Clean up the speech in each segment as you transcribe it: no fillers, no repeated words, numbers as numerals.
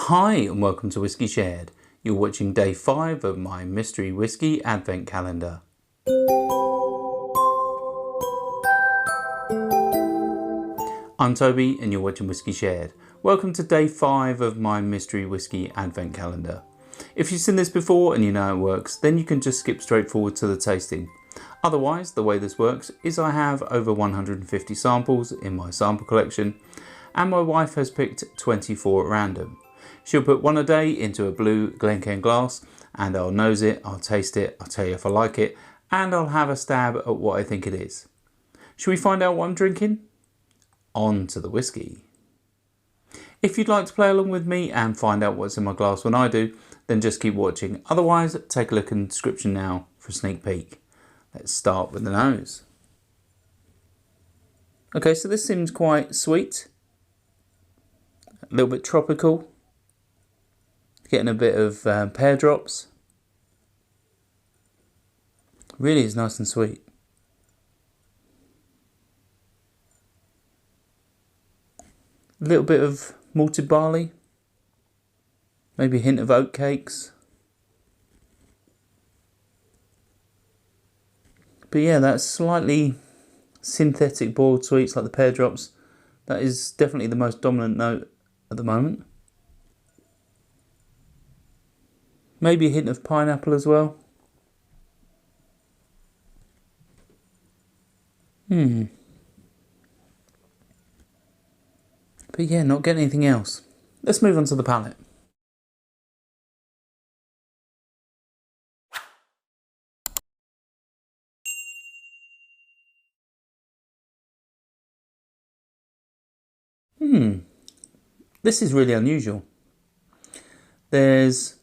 Hi and welcome to Whiskey Shared. You're watching day 5 of my mystery whiskey advent calendar. I'm Toby and you're watching Whiskey Shared. Welcome to day 5 of my mystery whiskey advent calendar. If you've seen this before and you know how it works, then you can just skip straight forward to the tasting. Otherwise, the way this works is I have over 150 samples in my sample collection and my wife has picked 24 at random. She'll put one a day into a blue Glen glass and I'll nose it, I'll taste it, I'll tell you if I like it, and I'll have a stab at what I think it is. Shall we find out what I'm drinking? On to the whiskey. If you'd like to play along with me and find out what's in my glass when I do, then just keep watching. Otherwise, take a look in the description now for a sneak peek. Let's start with the nose. Okay, so this seems quite sweet, a little bit tropical. Getting a bit of pear drops. Really is nice and sweet. A little bit of malted barley. Maybe a hint of oat cakes. But yeah, that's slightly synthetic boiled sweets like the pear drops. That is definitely the most dominant note at the moment. Maybe a hint of pineapple as well. But yeah, not getting anything else. Let's move on to the palate. This is really unusual. There's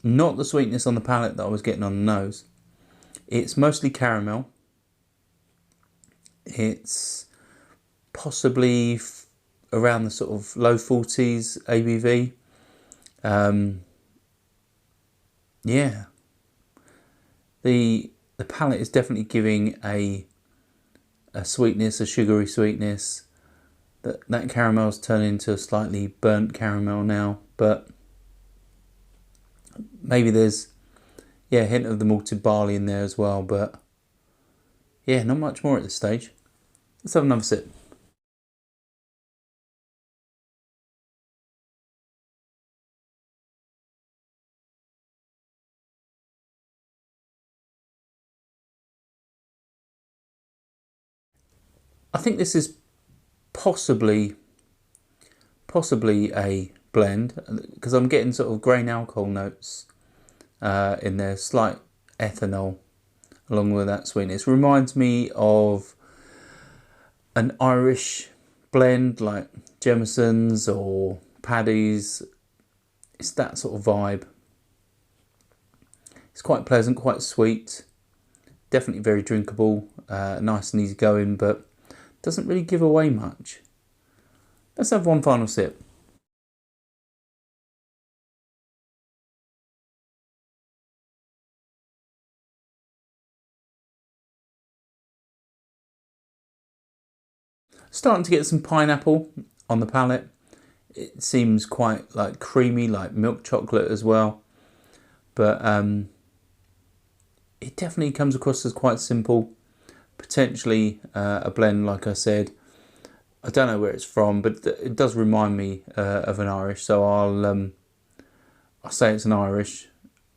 not the sweetness on the palate that I was getting on the nose. It's mostly caramel. It's possibly around the sort of low 40s ABV. Yeah. The palate is definitely giving a sweetness, a sugary sweetness. That caramel's turning into a slightly burnt caramel now, but maybe there's a hint of the malted barley in there as well, but yeah, not much more at this stage. Let's have another sip. I think this is possibly a blend, because I'm getting sort of grain alcohol notes in there, slight ethanol along with that sweetness. Reminds me of an Irish blend like Jameson's or Paddy's. It's that sort of vibe. It's quite pleasant, quite sweet, definitely very drinkable, nice and easy going, but doesn't really give away much. Let's have one final sip. Starting to get some pineapple on the palate. It seems quite like creamy, like milk chocolate as well. But it definitely comes across as quite simple. Potentially a blend, like I said. I don't know where it's from, but it does remind me of an Irish. So I'll say it's an Irish.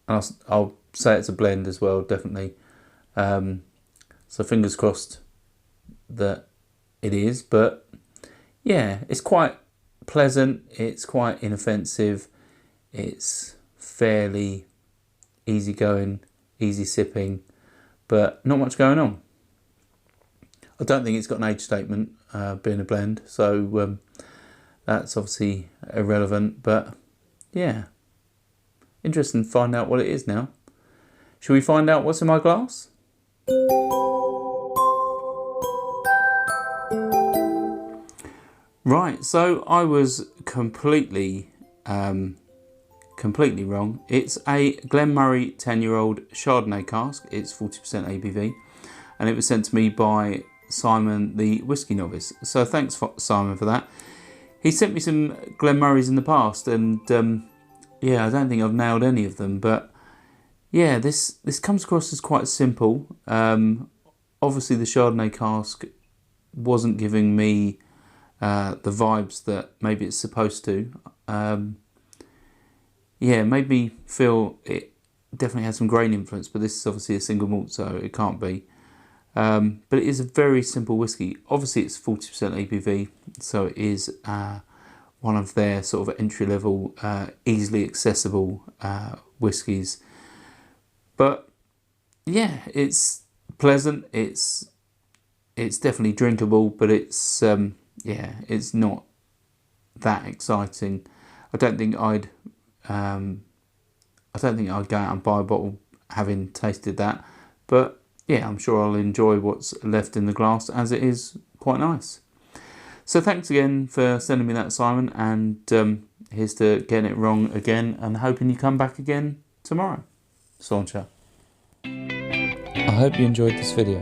And I'll say it's a blend as well, definitely. So fingers crossed that it is, but yeah, it's quite pleasant, it's quite inoffensive, it's fairly easy going, easy sipping, but not much going on. I don't think it's got an age statement being a blend, so that's obviously irrelevant, but yeah, interesting to find out what it is now. Shall we find out what's in my glass? Right, so I was completely wrong. It's a Glen Moray 10-year-old Chardonnay Cask. It's 40% ABV, and it was sent to me by Simon, the Whisky Novice. So thanks, Simon, for that. He sent me some Glen Morays in the past, and yeah, I don't think I've nailed any of them, but yeah, this comes across as quite simple. Obviously the Chardonnay cask wasn't giving me the vibes that maybe it's supposed to. Yeah, it made me feel it definitely had some grain influence, but this is obviously a single malt, so it can't be. But it is a very simple whiskey. Obviously it's 40% ABV, so it is one of their sort of entry-level, easily accessible whiskies. But yeah, it's pleasant, it's definitely drinkable, but it's yeah, it's not that exciting. I don't think I'd go out and buy a bottle having tasted that, but yeah, I'm sure I'll enjoy what's left in the glass, as it is quite nice. So thanks again for sending me that, Simon, and here's to getting it wrong again and hoping you come back again tomorrow. Sláinte. I hope you enjoyed this video.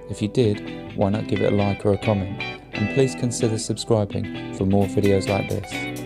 If you did, why not give it a like or a comment, and please consider subscribing for more videos like this.